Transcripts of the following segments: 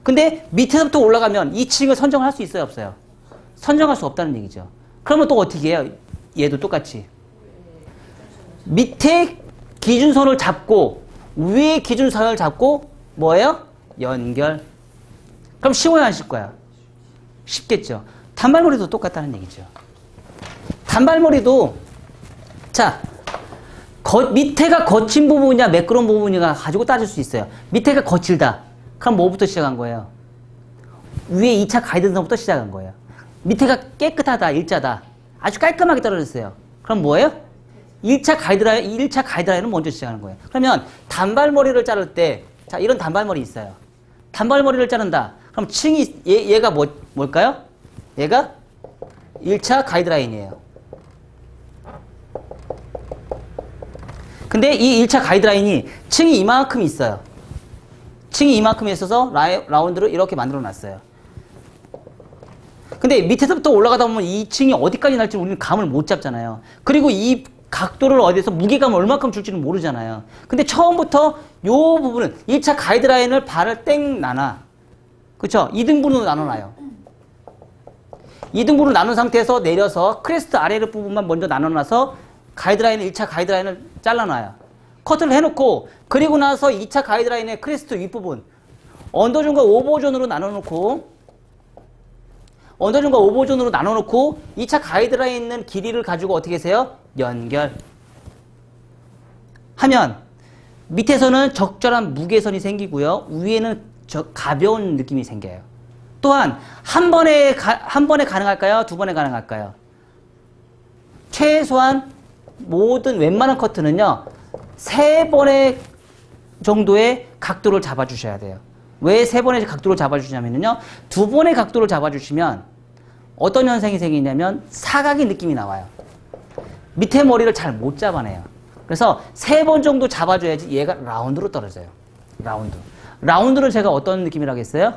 근데 밑에서부터 올라가면 2층을 선정할 수 있어요, 없어요? 선정할 수 없다는 얘기죠. 그러면 또 어떻게 해요? 얘도 똑같이. 밑에 기준선을 잡고 위에 기준선을 잡고 뭐예요? 연결. 그럼 쉬워야 안 쉽 거야? 쉽겠죠. 단발머리도 똑같다는 얘기죠. 단발머리도 자 밑에가 거친 부분이냐 매끄러운 부분이냐 가지고 따질 수 있어요. 밑에가 거칠다. 그럼 뭐부터 시작한 거예요? 위에 2차 가이드선부터 시작한 거예요. 밑에가 깨끗하다, 일자다. 아주 깔끔하게 떨어졌어요. 그럼 뭐예요? 1차 가이드라인은 먼저 시작하는 거예요. 그러면 단발머리를 자를 때, 자, 이런 단발머리 있어요. 단발머리를 자른다. 그럼 층이, 얘가 뭘까요? 얘가 1차 가이드라인이에요. 근데 이 1차 가이드라인이 층이 이만큼 있어요. 층이 이만큼 있어서 라운드를 이렇게 만들어 놨어요. 근데 밑에서부터 올라가다 보면 이 층이 어디까지 날지 우리는 감을 못 잡잖아요. 그리고 이 각도를 어디서 무게감을 얼마큼 줄지는 모르잖아요. 근데 처음부터 요 부분은 1차 가이드라인을 발을 땡 나눠. 그쵸? 2등분으로 나눠놔요. 2등분으로 나눈 상태에서 내려서 크레스트 아래를 부분만 먼저 나눠놔서 가이드라인을 1차 가이드라인을 잘라놔요. 커트를 해놓고 그리고 나서 2차 가이드라인의 크레스트 윗부분 언더존과 오버존으로 나눠놓고 2차 가이드라인에 있는 길이를 가지고 어떻게 하세요? 연결 하면 밑에서는 적절한 무게선이 생기고요. 위에는 가벼운 느낌이 생겨요. 또한 한 번에 가능할까요? 두 번에 가능할까요? 최소한 모든 웬만한 커트는요. 3번의 정도의 각도를 잡아주셔야 돼요. 왜 3번의 각도를 잡아주시냐면요. 2번의 각도를 잡아주시면 어떤 현상이 생기냐면 사각의 느낌이 나와요. 밑에 머리를 잘 못 잡아내요. 그래서 3번 정도 잡아줘야지 얘가 라운드로 떨어져요. 라운드를 제가 어떤 느낌이라고 했어요?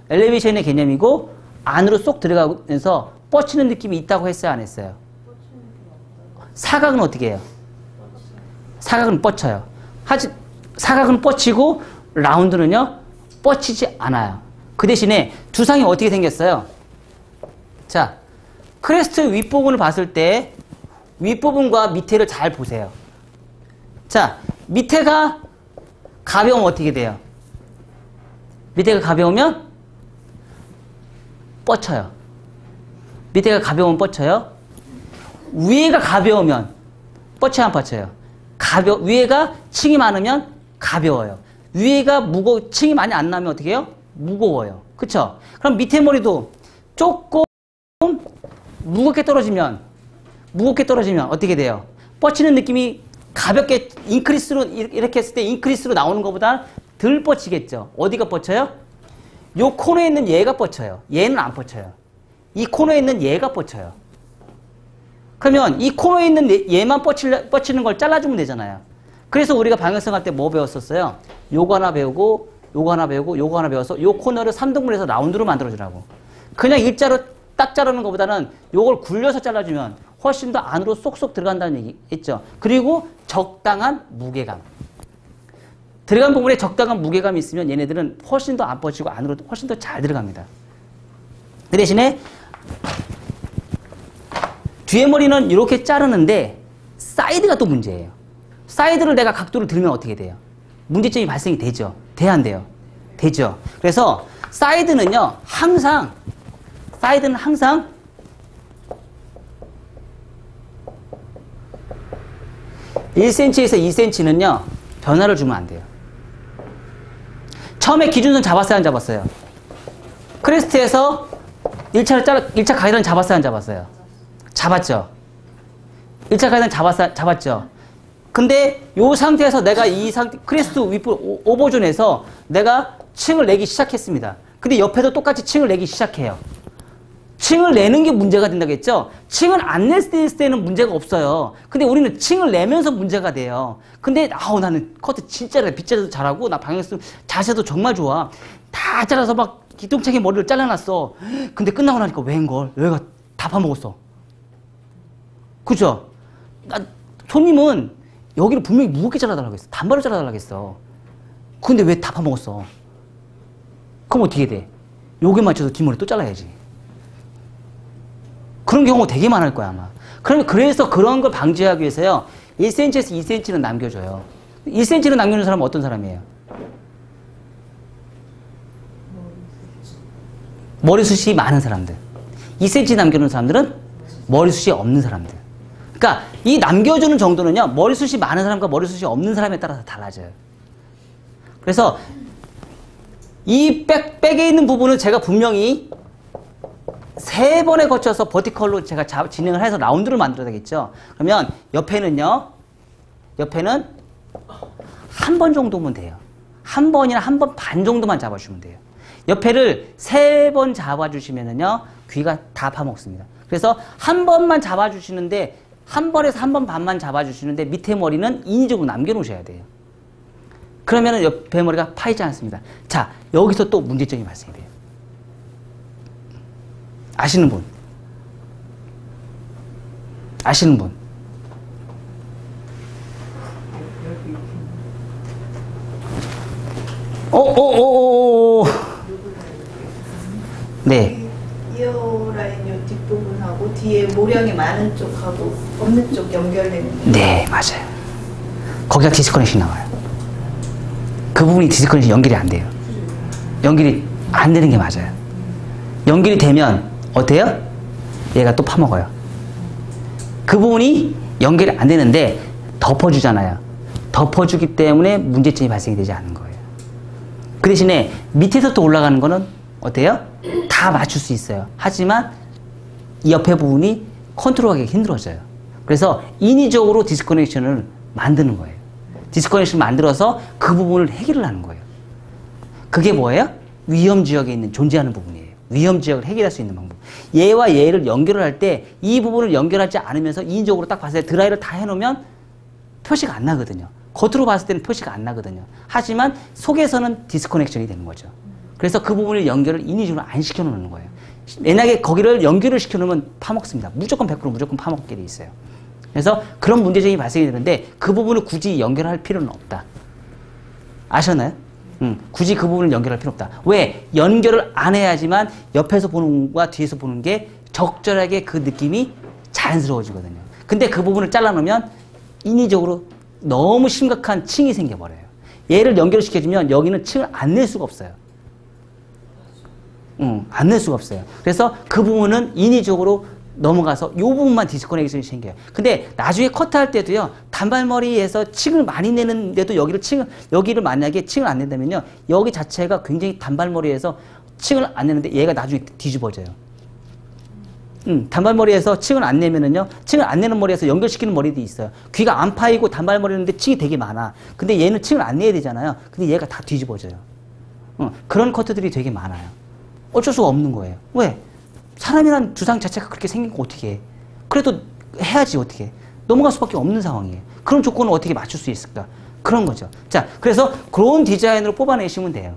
엘리베이션의 개념이고 안으로 쏙 들어가면서 뻗치는 느낌이 있다고 했어요? 안 했어요? 사각은 어떻게 해요? 사각은 뻗쳐요. 사각은 뻗치고 라운드는요? 뻗치지 않아요. 그 대신에 두상이 어떻게 생겼어요? 자, 크레스트 윗부분을 봤을 때 윗부분과 밑에를 잘 보세요. 자, 밑에가 가벼우면 어떻게 돼요? 밑에가 가벼우면 뻗쳐요. 밑에가 가벼우면 뻗쳐요. 위에가 가벼우면 뻗쳐요, 안 뻗쳐요? 위에가 층이 많으면 가벼워요. 위에가 층이 많이 안 나면 어떻게 해요? 무거워요. 그쵸? 그럼 밑에 머리도 조금 무겁게 떨어지면 어떻게 돼요? 뻗치는 느낌이 가볍게 인크리스로 이렇게 했을 때 인크리스로 나오는 것보다 덜 뻗치겠죠. 어디가 뻗쳐요? 요 코너에 있는 얘가 뻗쳐요. 얘는 안 뻗쳐요. 이 코너에 있는 얘가 뻗쳐요. 그러면 이 코너에 있는 얘만 뻗치는 걸 잘라주면 되잖아요. 그래서 우리가 방향성 할 때 뭐 배웠었어요? 요거 하나 배우고 요거 하나 배우고 요거 하나 배워서 요 코너를 3등분해서 라운드로 만들어주라고. 그냥 일자로 딱 자르는 것보다는 요걸 굴려서 잘라주면 훨씬 더 안으로 쏙쏙 들어간다는 얘기 했죠. 그리고 적당한 무게감. 들어간 부분에 적당한 무게감이 있으면 얘네들은 훨씬 더 안 뻗치고 안으로 훨씬 더 잘 들어갑니다. 그 대신에 뒤에 머리는 이렇게 자르는데 사이드가 또 문제예요. 사이드를 내가 각도를 들면 어떻게 돼요? 문제점이 발생이 되죠? 돼야 안 돼요? 되죠. 그래서 사이드는요. 항상 1cm에서 2cm는요. 변화를 주면 안 돼요. 처음에 기준선 잡았어요? 안 잡았어요? 크레스트에서 1차 가이드는 잡았어요? 안 잡았어요? 잡았죠. 1차 가이드는 잡았죠. 근데 이 상태에서 내가 크레스트 윗부 오버존에서 내가 층을 내기 시작했습니다. 근데 옆에도 똑같이 층을 내기 시작해요. 층을 내는 게 문제가 된다고 했죠? 층을 안 냈을 때는 문제가 없어요. 근데 우리는 층을 내면서 문제가 돼요. 근데 나는 커트 진짜 빗자루도 잘하고 나 방향성 자세도 정말 좋아. 다 잘라서 막 기똥차게 머리를 잘라놨어. 근데 끝나고 나니까 웬걸? 얘가 다 파먹었어. 그죠? 손님은 여기를 분명히 무겁게 잘라달라고 했어. 단발로 잘라달라고 했어. 근데 왜 다 파먹었어? 그럼 어떻게 돼? 여기 맞춰서 뒷머리 또 잘라야지. 그런 경우가 되게 많을 거야, 아마. 그래서 그런 걸 방지하기 위해서요, 1cm에서 2cm는 남겨줘요. 1cm는 남겨주는 사람은 어떤 사람이에요? 머리숱이 많은 사람들. 2cm 남겨놓은 사람들은 머리숱이 없는 사람들. 그러니까 이 남겨주는 정도는요, 머리숱이 많은 사람과 머리숱이 없는 사람에 따라서 달라져요. 그래서 이 백에 있는 부분은 제가 분명히 3번에 거쳐서 버티컬로 제가 진행을 해서 라운드를 만들어야 되겠죠. 그러면 옆에는 한 번 정도면 돼요. 한 번이나 한 번 반 정도만 잡아주면 돼요. 옆에를 3번 잡아주시면은요, 귀가 다 파먹습니다. 그래서 한 번만 잡아주시는데, 한 번에서 한 번 반만 잡아주시는데, 밑에 머리는 인위적으로 남겨놓으셔야 돼요. 그러면은 옆에 머리가 파이지 않습니다. 자, 여기서 또 문제점이 발생이 돼요. 아시는 분? 아시는 분? 네. 이어 라인 요 뒷부분하고 뒤에 모량이 많은 쪽하고 없는 쪽 연결되는. 네, 맞아요. 거기가 디스커넥션이 나와요. 그 부분이 디스커넥션 연결이 안 돼요. 연결이 안 되는 게 맞아요. 연결이 되면 어때요? 얘가 또 파먹어요. 그 부분이 연결이 안 되는데 덮어주잖아요. 덮어주기 때문에 문제점이 발생이 되지 않는 거예요. 그 대신에 밑에서 또 올라가는 거는 어때요? 다 맞출 수 있어요. 하지만 이 옆에 부분이 컨트롤하기 힘들어져요. 그래서 인위적으로 디스커넥션을 만드는 거예요. 디스커넥션을 만들어서 그 부분을 해결을 하는 거예요. 그게 뭐예요? 위험 지역에 있는 존재하는 부분이에요. 위험 지역을 해결할 수 있는 방법. 얘와 얘를 연결을 할 때 이 부분을 연결하지 않으면서 인위적으로 딱 봤을 때 드라이를 다 해놓으면 표시가 안 나거든요. 겉으로 봤을 때는 표시가 안 나거든요. 하지만 속에서는 디스커넥션이 되는 거죠. 그래서 그 부분을 연결을 인위적으로 안 시켜놓는 거예요. 만약에 거기를 연결을 시켜놓으면 파먹습니다. 무조건 100% 무조건 파먹게 돼 있어요. 그래서 그런 문제점이 발생이 되는데 그 부분을 굳이 연결할 필요는 없다. 아셨나요? 굳이 그 부분을 연결할 필요 없다. 왜? 연결을 안 해야지만 옆에서 보는 것과 뒤에서 보는 게 적절하게 그 느낌이 자연스러워지거든요. 근데 그 부분을 잘라놓으면 인위적으로 너무 심각한 층이 생겨버려요. 얘를 연결시켜주면 여기는 층을 안 낼 수가 없어요. 안 낼 수가 없어요. 그래서 그 부분은 인위적으로 넘어가서 이 부분만 디스커넥션이 생겨요. 근데 나중에 커트할 때도요, 단발머리에서 층을 많이 내는데도 여기를 만약에 층을 안 낸다면요, 여기 자체가 굉장히 단발머리에서 층을 안 내는데 얘가 나중에 뒤집어져요. 단발머리에서 층을 안 내면은요, 층을 안 내는 머리에서 연결시키는 머리도 있어요. 귀가 안 파이고 단발머리인데 층이 되게 많아. 근데 얘는 층을 안 내야 되잖아요. 근데 얘가 다 뒤집어져요. 그런 커트들이 되게 많아요. 어쩔 수가 없는 거예요. 왜? 사람이란 두상 자체가 그렇게 생긴 거 어떻게 해? 그래도 해야지 어떻게 해? 넘어갈 수밖에 없는 상황이에요. 그런 조건을 어떻게 맞출 수 있을까? 그런 거죠. 자, 그래서 그런 디자인으로 뽑아내시면 돼요.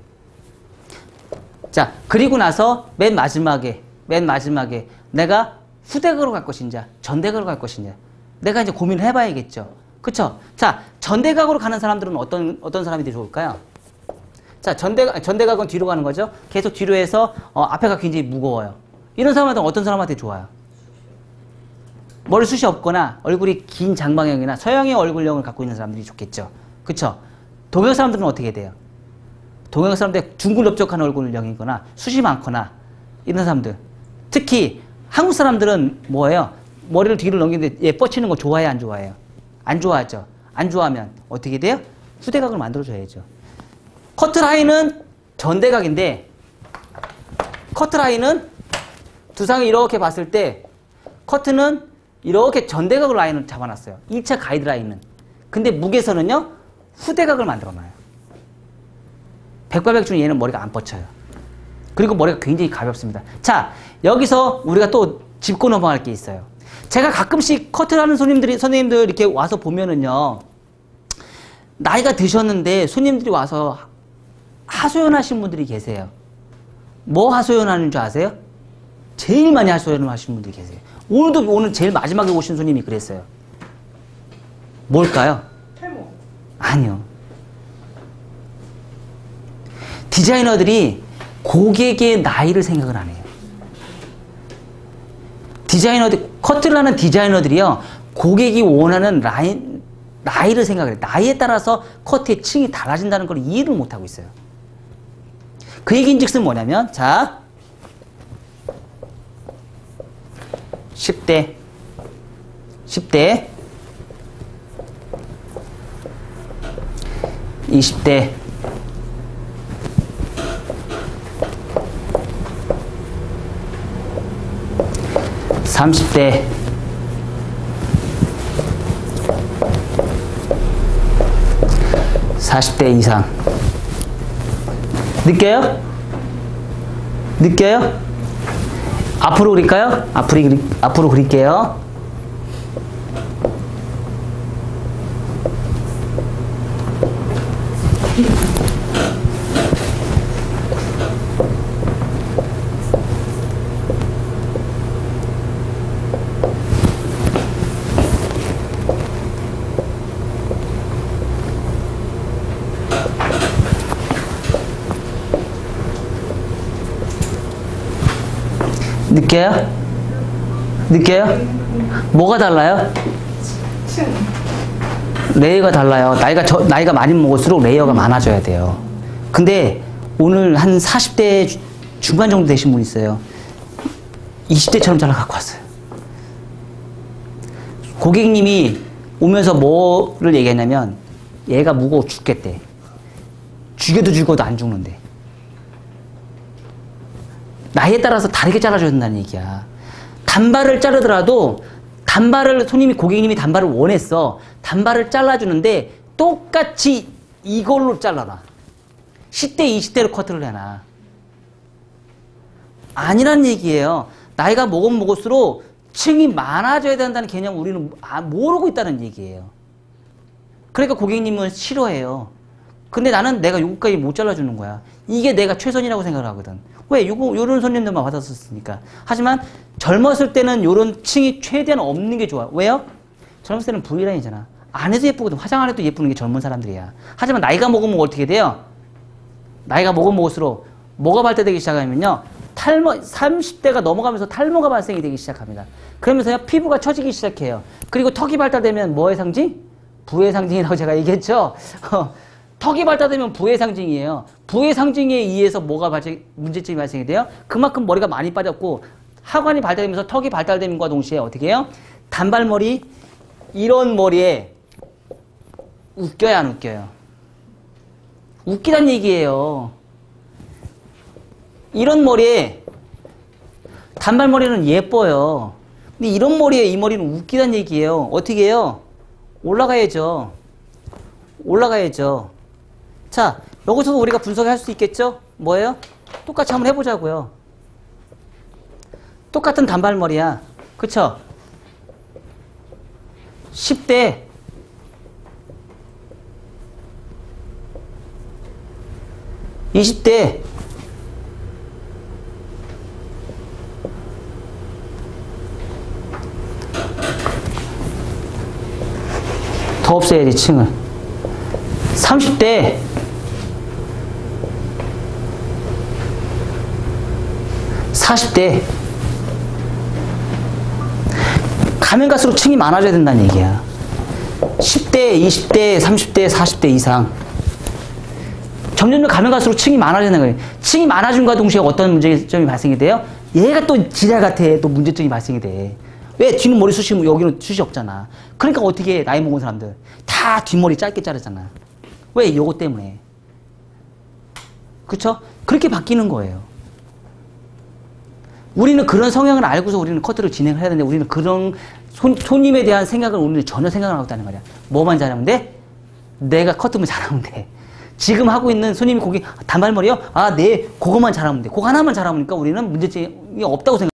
자, 그리고 나서 맨 마지막에 내가 후대각으로 갈 것인지 전대각으로 갈 것인지 내가 이제 고민을 해봐야겠죠. 그쵸? 자, 전대각으로 가는 사람들은 어떤 사람이 좋을까요? 자, 전대각은 뒤로 가는 거죠. 계속 뒤로 해서 앞에가 굉장히 무거워요. 이런 사람한테 어떤 사람한테 좋아요? 머리숱이 없거나 얼굴이 긴 장방형이나 서양의 얼굴형을 갖고 있는 사람들이 좋겠죠. 그쵸? 동양 사람들은 어떻게 돼요? 동양 사람들 둥글넓적한 얼굴형이거나 숱이 많거나 이런 사람들. 특히 한국 사람들은 뭐예요? 머리를 뒤로 넘기는데 얘 뻗치는 거 좋아해요? 안 좋아해요? 안 좋아하죠. 안 좋아하면 어떻게 돼요? 후대각을 만들어줘야죠. 커트라인은 전대각인데 커트라인은 두상을 이렇게 봤을 때 커트는 이렇게 전대각으로 라인을 잡아놨어요. 1차 가이드라인은. 근데 무게선은요, 후대각을 만들어놔요. 백발백 중에 얘는 머리가 안 뻗쳐요. 그리고 머리가 굉장히 가볍습니다. 자, 여기서 우리가 또 짚고 넘어갈 게 있어요. 제가 가끔씩 커트하는 선생님들 이렇게 와서 보면은요, 나이가 드셨는데 손님들이 와서 하소연하신 분들이 계세요. 뭐 하소연하는 줄 아세요? 제일 많이 하소연을 하시는 분들이 계세요. 오늘 제일 마지막에 오신 손님이 그랬어요. 뭘까요? 탈모. 아니요. 디자이너들이 고객의 나이를 생각을 안 해요. 디자이너들, 커트를 하는 디자이너들이요, 고객이 원하는 나이를 생각을 해요. 나이에 따라서 커트의 층이 달라진다는 걸 이해를 못하고 있어요. 그 얘기인 즉슨 뭐냐면, 자, 10대, 20대, 30대, 40대 이상. 느껴요? 느껴요? 앞으로 그릴까요? 앞으로 그릴게요. 느껴요? 느껴요? 뭐가 달라요? 레이어가 달라요. 나이가 많이 먹을수록 레이어가 많아져야 돼요. 근데 오늘 한 40대 중반 정도 되신 분 있어요. 20대처럼 잘라 갖고 왔어요. 고객님이 오면서 뭐를 얘기했냐면, 얘가 무거워 죽겠대. 죽어도 안 죽는데. 나이에 따라서 다르게 잘라줘야 된다는 얘기야. 단발을 자르더라도 고객님이 단발을 원했어. 단발을 잘라주는데 똑같이 이걸로 잘라라. 10대, 20대로 커트를 해놔. 아니란 얘기예요. 나이가 먹을수록 층이 많아져야 된다는 개념을 우리는 모르고 있다는 얘기예요. 그러니까 고객님은 싫어해요. 근데 나는 내가 요거까지 못 잘라주는 거야. 이게 내가 최선이라고 생각을 하거든. 왜? 요런 손님들만 받았었으니까. 하지만 젊었을 때는 요런 층이 최대한 없는 게 좋아. 왜요? 젊었을 때는 V라인이잖아. 안 해도 예쁘거든. 화장 안 해도 예쁘는 게 젊은 사람들이야. 하지만 나이가 먹으면 어떻게 돼요? 나이가 먹을수록 뭐가 발달되기 시작하면요, 30대가 넘어가면서 탈모가 발생이 되기 시작합니다. 그러면서요, 피부가 처지기 시작해요. 그리고 턱이 발달되면 뭐의 상징? 부의 상징이라고 제가 얘기했죠. 턱이 발달되면 부의 상징이에요. 부의 상징에 의해서 문제점이 발생이 돼요? 그만큼 머리가 많이 빠졌고, 하관이 발달되면서 턱이 발달됨과 동시에 어떻게 해요? 단발머리, 이런 머리에 웃겨요, 안 웃겨요? 웃기단 얘기예요. 이런 머리에, 단발머리는 예뻐요. 근데 이런 머리에 이 머리는 웃기단 얘기예요. 어떻게 해요? 올라가야죠. 자, 여기서도 우리가 분석할 수 있겠죠? 뭐예요? 똑같이 한번 해보자고요. 똑같은 단발머리야. 그쵸? 10대, 20대, 더 없애야지, 층을. 30대, 40대. 가면 갈수록 층이 많아져야 된다는 얘기야. 10대, 20대, 30대, 40대 이상. 점점 가면 갈수록 층이 많아지는 거예요. 층이 많아진과 동시에 어떤 문제점이 발생이 돼요? 얘가 또 지랄 같아. 또 문제점이 발생이 돼. 왜? 뒤는 머리숱이, 여기는 숱이 없잖아. 그러니까 어떻게 해? 나이 먹은 사람들 다 뒷머리 짧게 자르잖아. 왜? 요거 때문에. 그쵸? 그렇게 바뀌는 거예요. 우리는 그런 성향을 알고서 우리는 커트를 진행을 해야 되는데, 우리는 그런 손님에 대한 생각을 우리는 전혀 생각을 하고 있다는 말이야. 뭐만 잘하면 돼? 내가 커트만 잘하면 돼. 지금 하고 있는 손님이 단발머리요? 아, 네, 그거만 잘하면 돼. 그거 하나만 잘하면 우리는 문제점이 없다고 생각해.